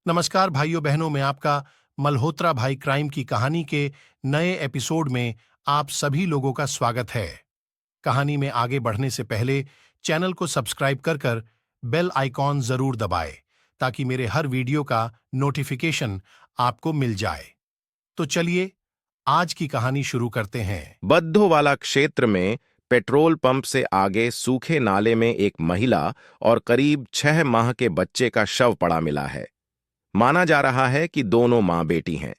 नमस्कार भाइयों बहनों, मैं आपका मल्होत्रा भाई क्राइम की कहानी के नए एपिसोड में आप सभी लोगों का स्वागत है। कहानी में आगे बढ़ने से पहले चैनल को सब्सक्राइब कर कर बेल आइकॉन जरूर दबाएं ताकि मेरे हर वीडियो का नोटिफिकेशन आपको मिल जाए। तो चलिए आज की कहानी शुरू करते हैं। बद्धोवाला क्षेत्र में पेट्रोल पंप से आगे सूखे नाले में एक महिला और करीब 6 माह के बच्चे का शव पड़ा मिला है। माना जा रहा है कि दोनों मां बेटी हैं।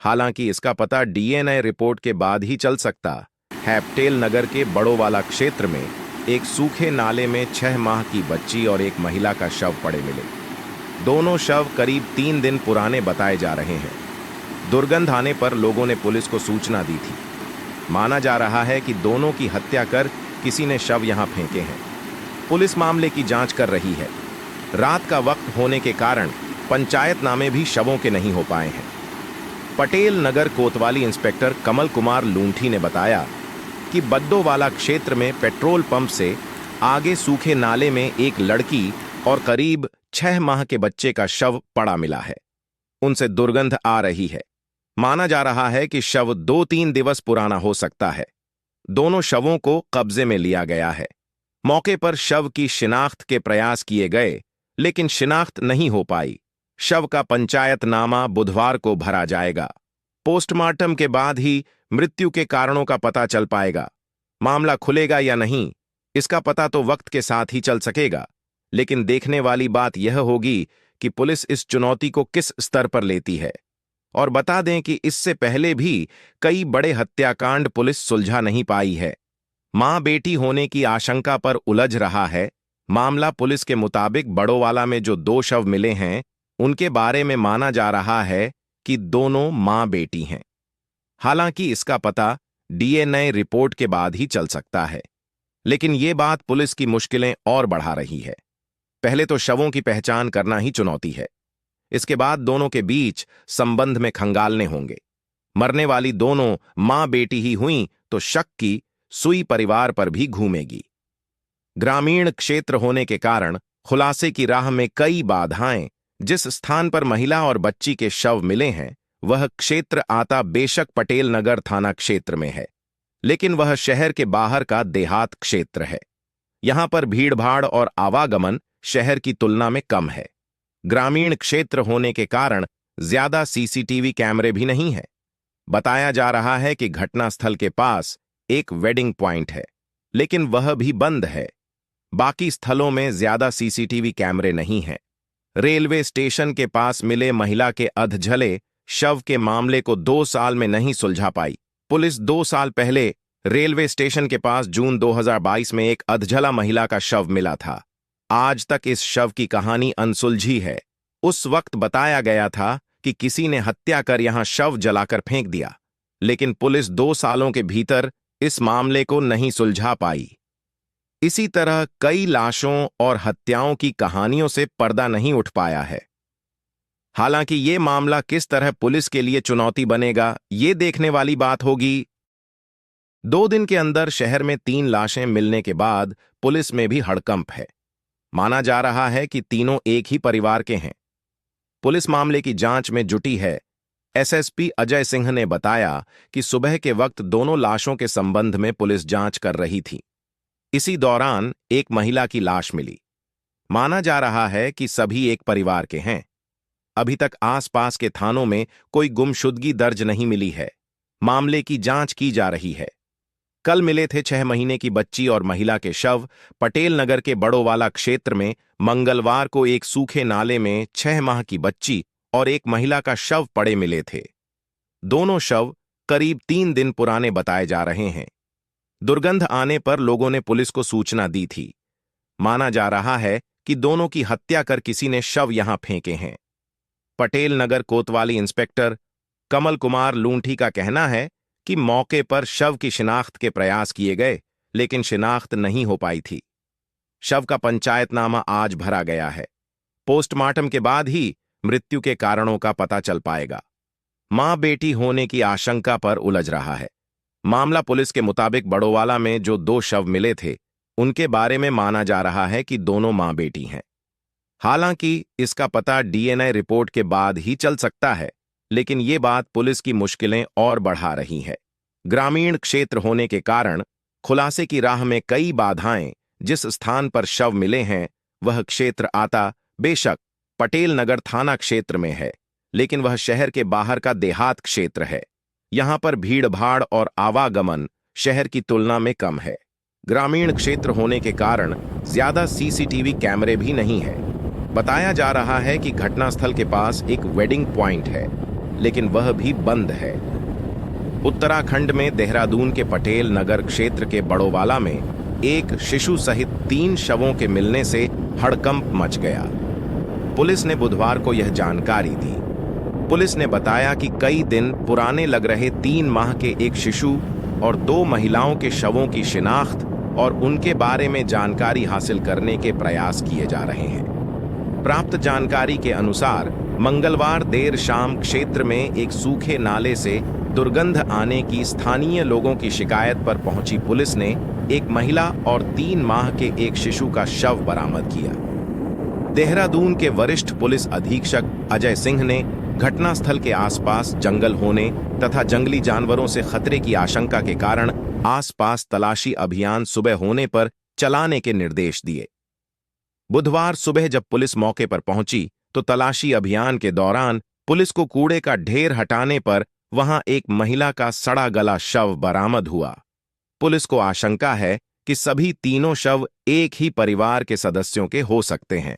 हालांकि इसका पता डीएनए रिपोर्ट के बाद ही चल सकता। हैप्टेल नगर के बड़ोवाला क्षेत्र में एक सूखे नाले में 6 माह की बच्ची और एक महिला का शव पड़े मिले। दोनों शव करीब 3 दिन पुराने बताए जा रहे हैं। दुर्गंध आने पर लोगों ने पुलिस को सूचना दी थी। माना जा रहा है कि दोनों की हत्या कर किसी ने शव यहां फेंके हैं। पुलिस मामले की जांच कर रही है। रात का वक्त होने के कारण पंचायतनामे भी शवों के नहीं हो पाए हैं। पटेल नगर कोतवाली इंस्पेक्टर कमल कुमार लूंठी ने बताया कि बद्दोवाला क्षेत्र में पेट्रोल पंप से आगे सूखे नाले में एक लड़की और करीब 6 माह के बच्चे का शव पड़ा मिला है। उनसे दुर्गंध आ रही है। माना जा रहा है कि शव 2-3 दिवस पुराना हो सकता है। दोनों शवों को कब्जे में लिया गया है। मौके पर शव की शिनाख्त के प्रयास किए गए, लेकिन शिनाख्त नहीं हो पाई। शव का पंचायतनामा बुधवार को भरा जाएगा। पोस्टमार्टम के बाद ही मृत्यु के कारणों का पता चल पाएगा। मामला खुलेगा या नहीं, इसका पता तो वक्त के साथ ही चल सकेगा। लेकिन देखने वाली बात यह होगी कि पुलिस इस चुनौती को किस स्तर पर लेती है। और बता दें कि इससे पहले भी कई बड़े हत्याकांड पुलिस सुलझा नहीं पाई है। मां बेटी होने की आशंका पर उलझ रहा है मामला। पुलिस के मुताबिक बड़ोवाला में जो 2 शव मिले हैं, उनके बारे में माना जा रहा है कि दोनों मां बेटी हैं। हालांकि इसका पता डीएनए रिपोर्ट के बाद ही चल सकता है। लेकिन ये बात पुलिस की मुश्किलें और बढ़ा रही है। पहले तो शवों की पहचान करना ही चुनौती है। इसके बाद दोनों के बीच संबंध में खंगालने होंगे। मरने वाली दोनों मां बेटी ही हुई तो शक की सुई परिवार पर भी घूमेगी। ग्रामीण क्षेत्र होने के कारण खुलासे की राह में कई बाधाएं। जिस स्थान पर महिला और बच्ची के शव मिले हैं, वह क्षेत्र आता बेशक पटेल नगर थाना क्षेत्र में है, लेकिन वह शहर के बाहर का देहात क्षेत्र है। यहां पर भीड़भाड़ और आवागमन शहर की तुलना में कम है। ग्रामीण क्षेत्र होने के कारण ज्यादा सीसीटीवी कैमरे भी नहीं है। बताया जा रहा है कि घटनास्थल के पास एक वेडिंग पॉइंट है, लेकिन वह भी बंद है। बाकी स्थलों में ज्यादा सीसीटीवी कैमरे नहीं हैं। रेलवे स्टेशन के पास मिले महिला के अधजले शव के मामले को 2 साल में नहीं सुलझा पाई। पुलिस 2 साल पहले रेलवे स्टेशन के पास जून 2022 में एक अधजला महिला का शव मिला था। आज तक इस शव की कहानी अनसुलझी है। उस वक्त बताया गया था कि किसी ने हत्या कर यहां शव जलाकर फेंक दिया, लेकिन पुलिस 2 सालों के भीतर इस मामले को नहीं सुलझा पाई। इसी तरह कई लाशों और हत्याओं की कहानियों से पर्दा नहीं उठ पाया है। हालांकि ये मामला किस तरह पुलिस के लिए चुनौती बनेगा, ये देखने वाली बात होगी। 2 दिन के अंदर शहर में 3 लाशें मिलने के बाद पुलिस में भी हड़कंप है। माना जा रहा है कि तीनों एक ही परिवार के हैं। पुलिस मामले की जांच में जुटी है। एसएसपी अजय सिंह ने बताया कि सुबह के वक्त दोनों लाशों के संबंध में पुलिस जांच कर रही थी। इसी दौरान एक महिला की लाश मिली। माना जा रहा है कि सभी एक परिवार के हैं। अभी तक आसपास के थानों में कोई गुमशुदगी दर्ज नहीं मिली है। मामले की जांच की जा रही है। कल मिले थे 6 महीने की बच्ची और महिला के शव पटेल नगर के बड़ोवाला क्षेत्र में। मंगलवार को एक सूखे नाले में 6 माह की बच्ची और एक महिला का शव पड़े मिले थे। दोनों शव करीब 3 दिन पुराने बताए जा रहे हैं। दुर्गंध आने पर लोगों ने पुलिस को सूचना दी थी। माना जा रहा है कि दोनों की हत्या कर किसी ने शव यहां फेंके हैं। पटेल नगर कोतवाली इंस्पेक्टर कमल कुमार लूंठी का कहना है कि मौके पर शव की शिनाख्त के प्रयास किए गए, लेकिन शिनाख्त नहीं हो पाई थी। शव का पंचायतनामा आज भरा गया है। पोस्टमार्टम के बाद ही मृत्यु के कारणों का पता चल पाएगा। मां बेटी होने की आशंका पर उलझ रहा है। मामला पुलिस के मुताबिक बड़ोवाला में जो 2 शव मिले थे, उनके बारे में माना जा रहा है कि दोनों मां बेटी हैं। हालांकि इसका पता डीएनए रिपोर्ट के बाद ही चल सकता है, लेकिन ये बात पुलिस की मुश्किलें और बढ़ा रही है। ग्रामीण क्षेत्र होने के कारण खुलासे की राह में कई बाधाएं। जिस स्थान पर शव मिले हैं वह क्षेत्र आता बेशक पटेल नगर थाना क्षेत्र में है, लेकिन वह शहर के बाहर का देहात क्षेत्र है। यहां पर भीड़-भाड़ और आवागमन शहर की तुलना में कम है। ग्रामीण क्षेत्र होने के कारण ज्यादा सीसीटीवी कैमरे भी नहीं है। बताया जा रहा है कि घटनास्थल के पास एक वेडिंग पॉइंट है, लेकिन वह भी बंद है। उत्तराखंड में देहरादून के पटेल नगर क्षेत्र के बड़ोवाला में एक शिशु सहित 3 शवों के मिलने से हड़कंप मच गया। पुलिस ने बुधवार को यह जानकारी दी। पुलिस ने बताया कि कई दिन पुराने लग रहे 3 माह के एक शिशु और 2 महिलाओं के शवों की शिनाख्त और उनके बारे में जानकारी हासिल करने के प्रयास किए जा रहे हैं। प्राप्त जानकारी के अनुसार मंगलवार देर शाम क्षेत्र में एक सूखे नाले से दुर्गंध आने की स्थानीय लोगों की शिकायत पर पहुंची पुलिस ने एक महिला और 3 माह के एक शिशु का शव बरामद किया। देहरादून के वरिष्ठ पुलिस अधीक्षक अजय सिंह ने घटनास्थल के आसपास जंगल होने तथा जंगली जानवरों से खतरे की आशंका के कारण आसपास तलाशी अभियान सुबह होने पर चलाने के निर्देश दिए। बुधवार सुबह जब पुलिस मौके पर पहुंची तो तलाशी अभियान के दौरान पुलिस को कूड़े का ढेर हटाने पर वहां एक महिला का सड़ा गला शव बरामद हुआ। पुलिस को आशंका है कि सभी तीनों शव एक ही परिवार के सदस्यों के हो सकते हैं।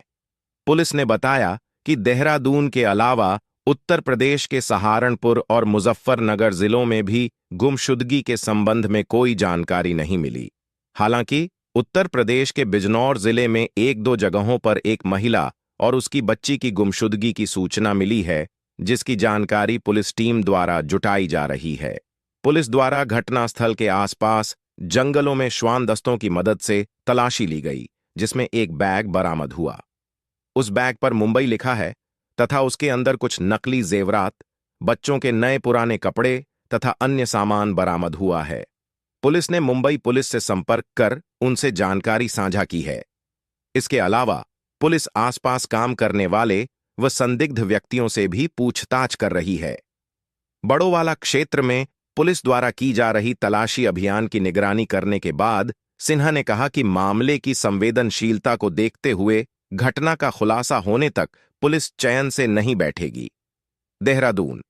पुलिस ने बताया कि देहरादून के अलावा उत्तर प्रदेश के सहारनपुर और मुजफ्फरनगर जिलों में भी गुमशुदगी के संबंध में कोई जानकारी नहीं मिली। हालांकि उत्तर प्रदेश के बिजनौर जिले में 1-2 जगहों पर एक महिला और उसकी बच्ची की गुमशुदगी की सूचना मिली है, जिसकी जानकारी पुलिस टीम द्वारा जुटाई जा रही है। पुलिस द्वारा घटनास्थल के आसपास जंगलों में श्वान दस्तों की मदद से तलाशी ली गई, जिसमें एक बैग बरामद हुआ। उस बैग पर मुंबई लिखा है तथा उसके अंदर कुछ नकली जेवरात, बच्चों के नए पुराने कपड़े तथा अन्य सामान बरामद हुआ है। पुलिस ने मुंबई पुलिस से संपर्क कर उनसे जानकारी साझा की है। इसके अलावा पुलिस आसपास काम करने वाले व संदिग्ध व्यक्तियों से भी पूछताछ कर रही है। बड़ोवाला क्षेत्र में पुलिस द्वारा की जा रही तलाशी अभियान की निगरानी करने के बाद सिन्हा ने कहा कि मामले की संवेदनशीलता को देखते हुए घटना का खुलासा होने तक पुलिस चैन से नहीं बैठेगी। देहरादून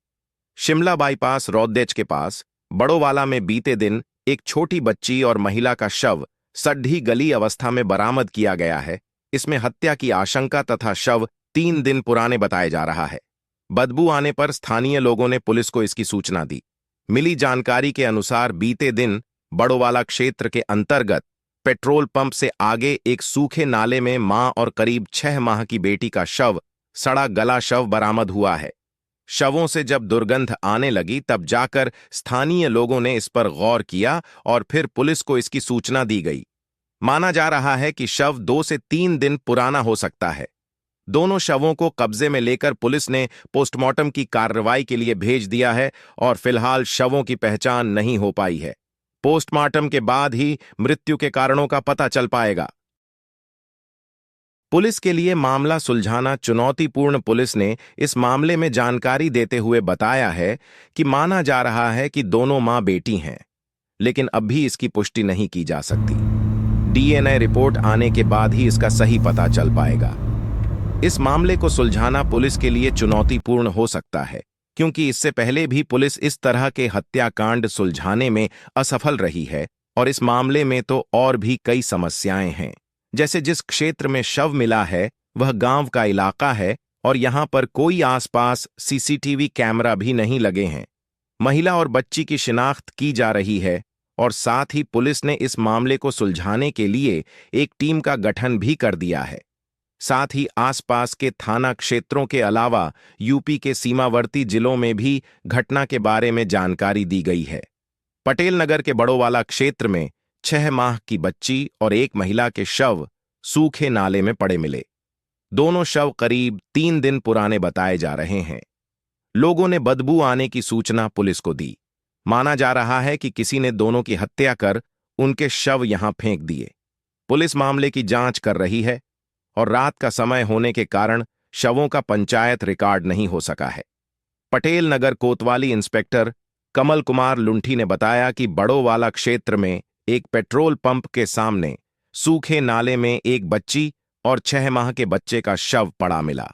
शिमला बाईपास रोडदेज के पास बड़ोवाला में बीते दिन एक छोटी बच्ची और महिला का शव सड्ढी गली अवस्था में बरामद किया गया है। इसमें हत्या की आशंका तथा शव 3 दिन पुराने बताया जा रहा है। बदबू आने पर स्थानीय लोगों ने पुलिस को इसकी सूचना दी। मिली जानकारी के अनुसार बीते दिन बड़ोवाला क्षेत्र के अंतर्गत पेट्रोल पंप से आगे एक सूखे नाले में मां और करीब 6 माह की बेटी का शव, सड़ा गला शव बरामद हुआ है। शवों से जब दुर्गंध आने लगी तब जाकर स्थानीय लोगों ने इस पर गौर किया और फिर पुलिस को इसकी सूचना दी गई। माना जा रहा है कि शव 2 से 3 दिन पुराना हो सकता है। दोनों शवों को कब्जे में लेकर पुलिस ने पोस्टमार्टम की कार्रवाई के लिए भेज दिया है और फिलहाल शवों की पहचान नहीं हो पाई है। पोस्टमार्टम के बाद ही मृत्यु के कारणों का पता चल पाएगा। पुलिस के लिए मामला सुलझाना चुनौतीपूर्ण। पुलिस ने इस मामले में जानकारी देते हुए बताया है कि माना जा रहा है कि दोनों मां बेटी हैं, लेकिन अब भी इसकी पुष्टि नहीं की जा सकती। डीएनए रिपोर्ट आने के बाद ही इसका सही पता चल पाएगा। इस मामले को सुलझाना पुलिस के लिए चुनौतीपूर्ण हो सकता है, क्योंकि इससे पहले भी पुलिस इस तरह के हत्याकांड सुलझाने में असफल रही है और इस मामले में तो और भी कई समस्याएं हैं। जैसे जिस क्षेत्र में शव मिला है वह गांव का इलाका है और यहां पर कोई आसपास सीसीटीवी कैमरा भी नहीं लगे हैं। महिला और बच्ची की शिनाख्त की जा रही है और साथ ही पुलिस ने इस मामले को सुलझाने के लिए एक टीम का गठन भी कर दिया है। साथ ही आसपास के थाना क्षेत्रों के अलावा यूपी के सीमावर्ती जिलों में भी घटना के बारे में जानकारी दी गई है। पटेल नगर के बड़ोवाला क्षेत्र में 6 माह की बच्ची और एक महिला के शव सूखे नाले में पड़े मिले। दोनों शव करीब 3 दिन पुराने बताए जा रहे हैं। लोगों ने बदबू आने की सूचना पुलिस को दी। माना जा रहा है कि किसी ने दोनों की हत्या कर उनके शव यहां फेंक दिए। पुलिस मामले की जांच कर रही है और रात का समय होने के कारण शवों का पंचायत रिकॉर्ड नहीं हो सका है। पटेल नगर कोतवाली इंस्पेक्टर कमल कुमार लुंठी ने बताया कि बड़ोवाला क्षेत्र में एक पेट्रोल पंप के सामने सूखे नाले में एक बच्ची और 6 माह के बच्चे का शव पड़ा मिला।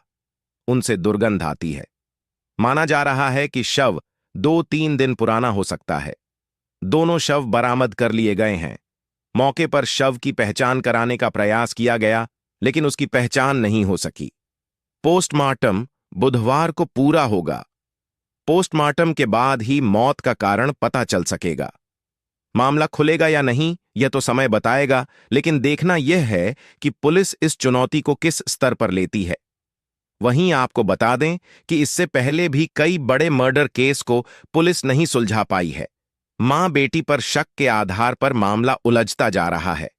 उनसे दुर्गंध आती है। माना जा रहा है कि शव 2-3 दिन पुराना हो सकता है। दोनों शव बरामद कर लिए गए हैं। मौके पर शव की पहचान कराने का प्रयास किया गया, लेकिन उसकी पहचान नहीं हो सकी। पोस्टमार्टम बुधवार को पूरा होगा। पोस्टमार्टम के बाद ही मौत का कारण पता चल सकेगा। मामला खुलेगा या नहीं, यह तो समय बताएगा, लेकिन देखना यह है कि पुलिस इस चुनौती को किस स्तर पर लेती है। वहीं आपको बता दें कि इससे पहले भी कई बड़े मर्डर केस को पुलिस नहीं सुलझा पाई है। मां बेटी पर शक के आधार पर मामला उलझता जा रहा है।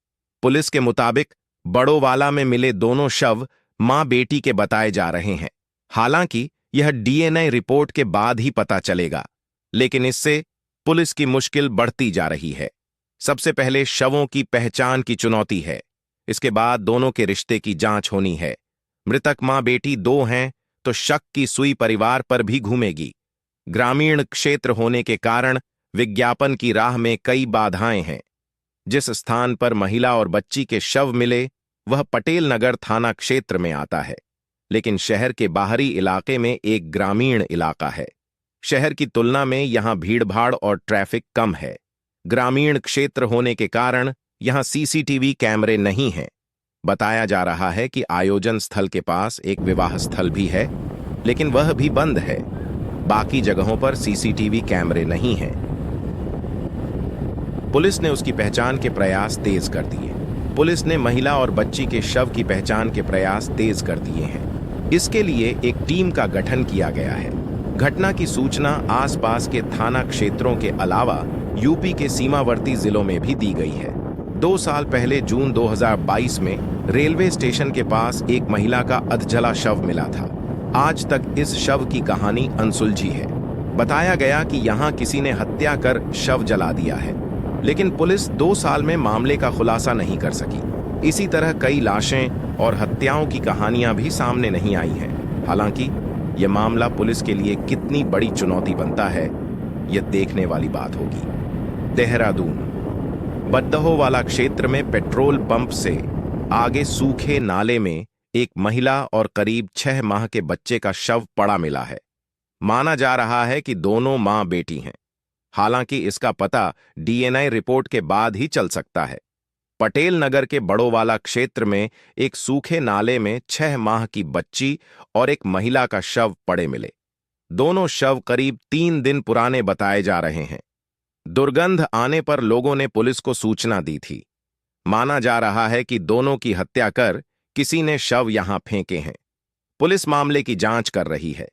पुलिस के मुताबिक बड़ोवाला में मिले दोनों शव मां बेटी के बताए जा रहे हैं। हालांकि यह डीएनए रिपोर्ट के बाद ही पता चलेगा, लेकिन इससे पुलिस की मुश्किल बढ़ती जा रही है। सबसे पहले शवों की पहचान की चुनौती है। इसके बाद दोनों के रिश्ते की जांच होनी है। मृतक मां बेटी 2 हैं तो शक की सुई परिवार पर भी घूमेगी। ग्रामीण क्षेत्र होने के कारण विज्ञापन की राह में कई बाधाएं हैं। जिस स्थान पर महिला और बच्ची के शव मिले वह पटेल नगर थाना क्षेत्र में आता है, लेकिन शहर के बाहरी इलाके में एक ग्रामीण इलाका है। शहर की तुलना में यहां भीड़भाड़ और ट्रैफिक कम है। ग्रामीण क्षेत्र होने के कारण यहां सीसीटीवी कैमरे नहीं हैं। बताया जा रहा है कि आयोजन स्थल के पास एक विवाह स्थल भी है, लेकिन वह भी बंद है। बाकी जगहों पर सीसीटीवी कैमरे नहीं हैं। पुलिस ने उसकी पहचान के प्रयास तेज कर दिए। पुलिस ने महिला और बच्ची के शव की पहचान के प्रयास तेज कर दिए हैं। इसके लिए एक टीम का गठन किया गया है। घटना की सूचना आसपास के थाना क्षेत्रों के अलावा यूपी के सीमावर्ती जिलों में भी दी गई है। 2 साल पहले जून 2022 में रेलवे स्टेशन के पास एक महिला का अधजला शव मिला था। आज तक इस शव की कहानी अनसुलझी है। बताया गया कि यहां किसी ने हत्या कर शव जला दिया है, लेकिन पुलिस 2 साल में मामले का खुलासा नहीं कर सकी। इसी तरह कई लाशें और हत्याओं की कहानियां भी सामने नहीं आई हैं। हालांकि यह मामला पुलिस के लिए कितनी बड़ी चुनौती बनता है, यह देखने वाली बात होगी। देहरादून बद्दहोवाला क्षेत्र में पेट्रोल पंप से आगे सूखे नाले में एक महिला और करीब 6 माह के बच्चे का शव पड़ा मिला है। माना जा रहा है कि दोनों मां बेटी हैं। हालांकि इसका पता डीएनए रिपोर्ट के बाद ही चल सकता है। पटेल नगर के बड़ोवाला क्षेत्र में एक सूखे नाले में 6 माह की बच्ची और एक महिला का शव पड़े मिले। दोनों शव करीब 3 दिन पुराने बताए जा रहे हैं। दुर्गंध आने पर लोगों ने पुलिस को सूचना दी थी। माना जा रहा है कि दोनों की हत्या कर किसी ने शव यहां फेंके हैं। पुलिस मामले की जांच कर रही है।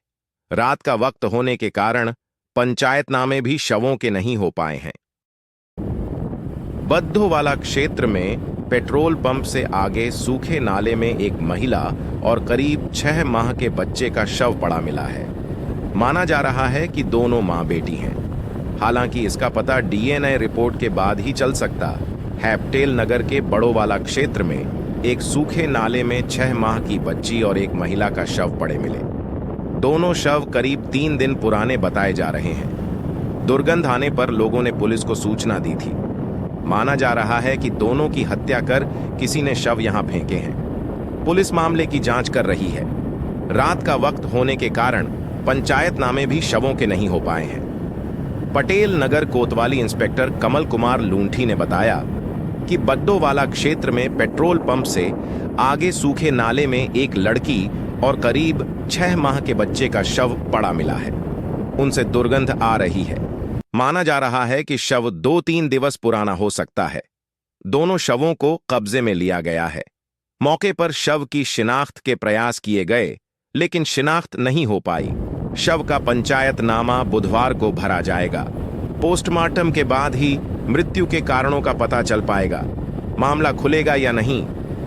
रात का वक्त होने के कारण पंचायतनामे भी शवों के नहीं हो पाए हैं। बद्दोवाला क्षेत्र में पेट्रोल पंप से आगे सूखे नाले में एक महिला और करीब 6 माह के बच्चे का शव पड़ा मिला है। माना जा रहा है कि दोनों मां बेटी हैं। हालांकि इसका पता डीएनए रिपोर्ट के बाद ही चल सकता है। पटेल नगर के बड़ोवाला क्षेत्र में एक सूखे नाले में 6 माह की बच्ची और एक महिला का शव पड़े मिले। दोनों शव करीब 3 दिन पुराने बताए जा रहे हैं। दुर्गंध आने पर लोगों ने पुलिस को सूचना दी थी। माना जा रहा है कि दोनों की हत्या कर किसी ने शव यहां फेंके हैं। पुलिस मामले की जांच कर रही है। रात का वक्त होने के कारण पंचायतनामे भी शवों के नहीं हो पाए हैं। पटेल नगर कोतवाली इंस्पेक्टर कमल कुमार लूंठी ने बताया कि बद्दोवाला क्षेत्र में पेट्रोल पंप से आगे सूखे नाले में एक लड़की और करीब 6 माह के बच्चे का शव पड़ा मिला है। उनसे दुर्गंध आ रही है। माना जा रहा है कि शव 2-3 दिवस पुराना हो सकता है। दोनों शवों को कब्जे में लिया गया है। मौके पर शव की शिनाख्त के प्रयास किए गए, लेकिन शिनाख्त नहीं हो पाई। शव का पंचायतनामा बुधवार को भरा जाएगा। पोस्टमार्टम के बाद ही मृत्यु के कारणों का पता चल पाएगा। मामला खुलेगा या नहीं,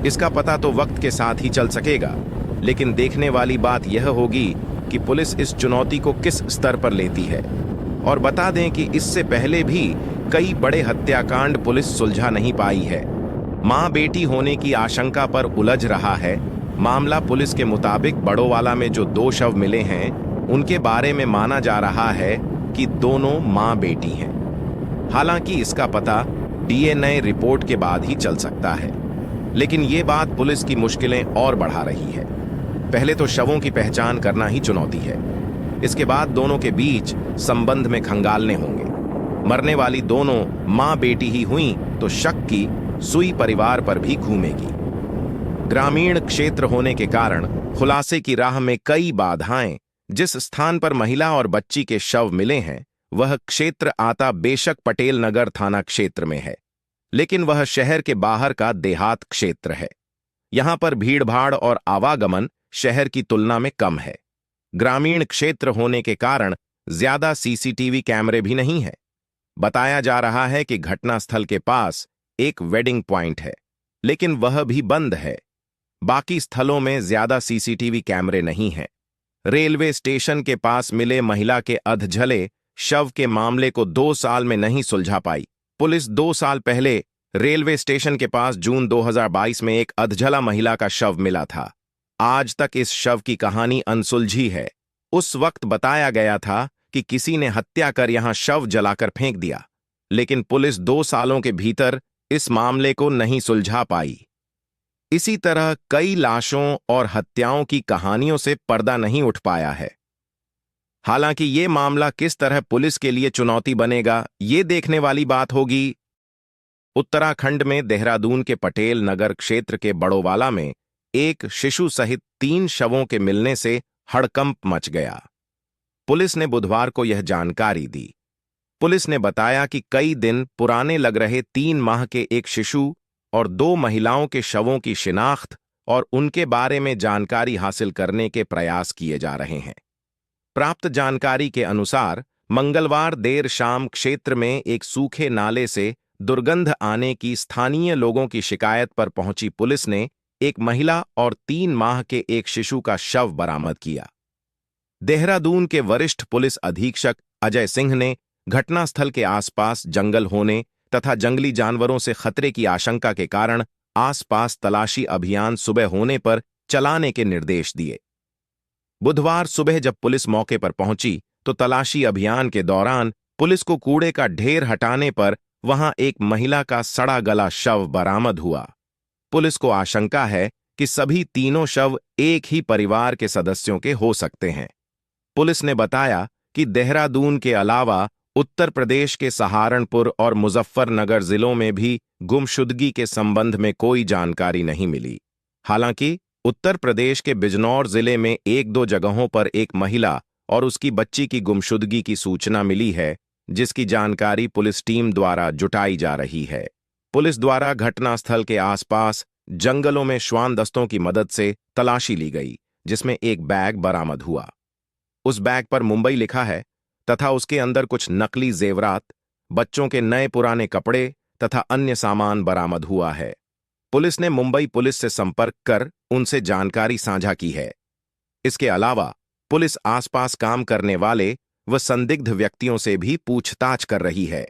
इसका पता तो वक्त के साथ ही चल सकेगा, लेकिन देखने वाली बात यह होगी कि पुलिस इस चुनौती को किस स्तर पर लेती है। और बता दें कि इससे पहले भी कई बड़े हत्याकांड पुलिस सुलझा नहीं पाई है। मां बेटी होने की आशंका पर उलझ रहा है मामला पुलिस के मुताबिक बड़ोवाला में जो 2 शव मिले हैं उनके बारे में माना जा रहा है कि दोनों मां बेटी हैं। हालांकि इसका पता डीएनए रिपोर्ट के बाद ही चल सकता है, लेकिन ये बात पुलिस की मुश्किलें और बढ़ा रही है। पहले तो शवों की पहचान करना ही चुनौती है, इसके बाद दोनों के बीच संबंध में खंगालने होंगे। मरने वाली दोनों मां बेटी ही हुई तो शक की सुई परिवार पर भी घूमेगी। ग्रामीण क्षेत्र होने के कारण खुलासे की राह में कई बाधाएं। जिस स्थान पर महिला और बच्ची के शव मिले हैं वह क्षेत्र आता बेशक पटेल नगर थाना क्षेत्र में है, लेकिन वह शहर के बाहर का देहात क्षेत्र है। यहां पर भीड़भाड़ और आवागमन शहर की तुलना में कम है। ग्रामीण क्षेत्र होने के कारण ज्यादा सीसीटीवी कैमरे भी नहीं है। बताया जा रहा है कि घटनास्थल के पास एक वेडिंग पॉइंट है, लेकिन वह भी बंद है। बाकी स्थलों में ज्यादा सीसीटीवी कैमरे नहीं हैं। रेलवे स्टेशन के पास मिले महिला के अधजले शव के मामले को 2 साल में नहीं सुलझा पाई। पुलिस 2 साल पहले रेलवे स्टेशन के पास जून 2022 में एक अधजला महिला का शव मिला था। आज तक इस शव की कहानी अनसुलझी है। उस वक्त बताया गया था कि किसी ने हत्या कर यहां शव जलाकर फेंक दिया, लेकिन पुलिस 2 सालों के भीतर इस मामले को नहीं सुलझा पाई। इसी तरह कई लाशों और हत्याओं की कहानियों से पर्दा नहीं उठ पाया है। हालांकि ये मामला किस तरह पुलिस के लिए चुनौती बनेगा, ये देखने वाली बात होगी। उत्तराखंड में देहरादून के पटेल नगर क्षेत्र के बड़ोवाला में एक शिशु सहित 3 शवों के मिलने से हड़कंप मच गया। पुलिस ने बुधवार को यह जानकारी दी। पुलिस ने बताया कि कई दिन पुराने लग रहे 3 माह के एक शिशु और 2 महिलाओं के शवों की शिनाख्त और उनके बारे में जानकारी हासिल करने के प्रयास किए जा रहे हैं। प्राप्त जानकारी के अनुसार मंगलवार देर शाम क्षेत्र में एक सूखे नाले से दुर्गंध आने की स्थानीय लोगों की शिकायत पर पहुंची पुलिस ने एक महिला और 3 माह के एक शिशु का शव बरामद किया। देहरादून के वरिष्ठ पुलिस अधीक्षक अजय सिंह ने घटनास्थल के आसपास जंगल होने तथा जंगली जानवरों से खतरे की आशंका के कारण आसपास तलाशी अभियान सुबह होने पर चलाने के निर्देश दिए। बुधवार सुबह जब पुलिस मौके पर पहुंची तो तलाशी अभियान के दौरान पुलिस को कूड़े का ढेर हटाने पर वहां एक महिला का सड़ा गला शव बरामद हुआ। पुलिस को आशंका है कि सभी तीनों शव एक ही परिवार के सदस्यों के हो सकते हैं। पुलिस ने बताया कि देहरादून के अलावा उत्तर प्रदेश के सहारनपुर और मुजफ्फरनगर जिलों में भी गुमशुदगी के संबंध में कोई जानकारी नहीं मिली। हालांकि उत्तर प्रदेश के बिजनौर जिले में 1-2 जगहों पर एक महिला और उसकी बच्ची की गुमशुदगी की सूचना मिली है, जिसकी जानकारी पुलिस टीम द्वारा जुटाई जा रही है। पुलिस द्वारा घटनास्थल के आसपास जंगलों में श्वान दस्तों की मदद से तलाशी ली गई, जिसमें एक बैग बरामद हुआ। उस बैग पर मुंबई लिखा है तथा उसके अंदर कुछ नकली जेवरात, बच्चों के नए पुराने कपड़े तथा अन्य सामान बरामद हुआ है। पुलिस ने मुंबई पुलिस से संपर्क कर उनसे जानकारी साझा की है। इसके अलावा पुलिस आसपास काम करने वाले व संदिग्ध व्यक्तियों से भी पूछताछ कर रही है।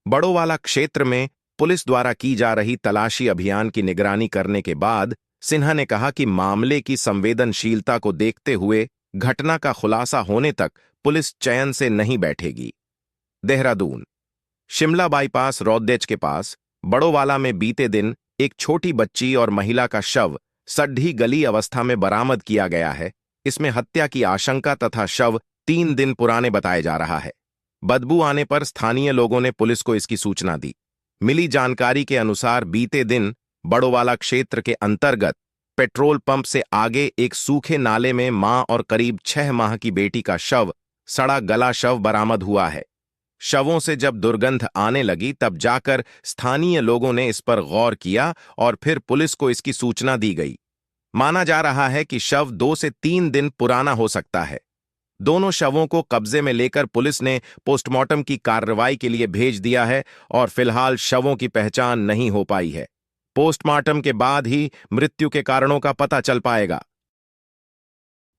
बड़ोवाला क्षेत्र में पुलिस द्वारा की जा रही तलाशी अभियान की निगरानी करने के बाद सिन्हा ने कहा कि मामले की संवेदनशीलता को देखते हुए घटना का खुलासा होने तक पुलिस चैन से नहीं बैठेगी। देहरादून शिमला बाईपास रोडवेज के पास बड़ोवाला में बीते दिन एक छोटी बच्ची और महिला का शव सड्ढी गली अवस्था में बरामद किया गया है। इसमें हत्या की आशंका तथा शव 3 दिन पुराने बताया जा रहा है। बदबू आने पर स्थानीय लोगों ने पुलिस को इसकी सूचना दी। मिली जानकारी के अनुसार बीते दिन बड़ोवाला क्षेत्र के अंतर्गत पेट्रोल पंप से आगे एक सूखे नाले में मां और करीब 6 माह की बेटी का शव, सड़ा गला शव बरामद हुआ है। शवों से जब दुर्गंध आने लगी तब जाकर स्थानीय लोगों ने इस पर गौर किया और फिर पुलिस को इसकी सूचना दी गई। माना जा रहा है कि शव 2 से 3 दिन पुराना हो सकता है। दोनों शवों को कब्जे में लेकर पुलिस ने पोस्टमार्टम की कार्रवाई के लिए भेज दिया है और फिलहाल शवों की पहचान नहीं हो पाई है। पोस्टमार्टम के बाद ही मृत्यु के कारणों का पता चल पाएगा।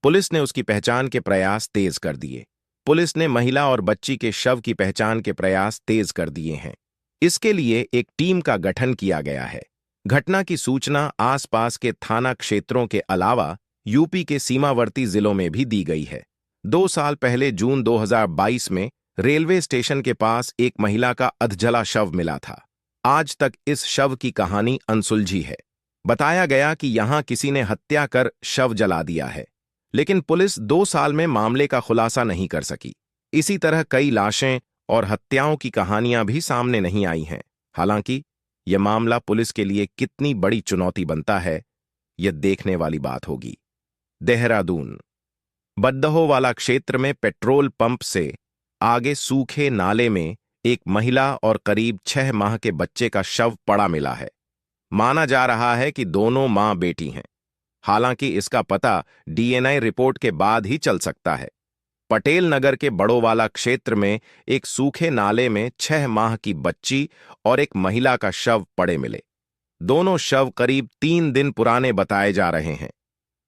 पुलिस ने उसकी पहचान के प्रयास तेज कर दिए। पुलिस ने महिला और बच्ची के शव की पहचान के प्रयास तेज कर दिए हैं। इसके लिए एक टीम का गठन किया गया है। घटना की सूचना आसपास के थाना क्षेत्रों के अलावा यूपी के सीमावर्ती जिलों में भी दी गई है। 2 साल पहले जून 2022 में रेलवे स्टेशन के पास एक महिला का अधजला शव मिला था। आज तक इस शव की कहानी अनसुलझी है। बताया गया कि यहां किसी ने हत्या कर शव जला दिया है, लेकिन पुलिस 2 साल में मामले का खुलासा नहीं कर सकी। इसी तरह कई लाशें और हत्याओं की कहानियां भी सामने नहीं आई हैं। हालांकि यह मामला पुलिस के लिए कितनी बड़ी चुनौती बनता है, यह देखने वाली बात होगी। देहरादून बद्दहोवाला क्षेत्र में पेट्रोल पंप से आगे सूखे नाले में एक महिला और करीब 6 माह के बच्चे का शव पड़ा मिला है। माना जा रहा है कि दोनों मां बेटी हैं। हालांकि इसका पता डीएनए रिपोर्ट के बाद ही चल सकता है। पटेल नगर के बड़ोवाला क्षेत्र में एक सूखे नाले में 6 माह की बच्ची और एक महिला का शव पड़े मिले। दोनों शव करीब 3 दिन पुराने बताए जा रहे हैं।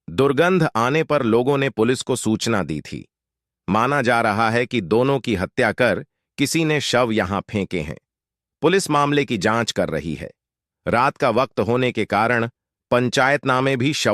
दुर्गंध आने पर लोगों ने पुलिस को सूचना दी थी। माना जा रहा है कि दोनों की हत्या कर किसी ने शव यहां फेंके हैं। पुलिस मामले की जांच कर रही है। रात का वक्त होने के कारण पंचायतनामे भी शव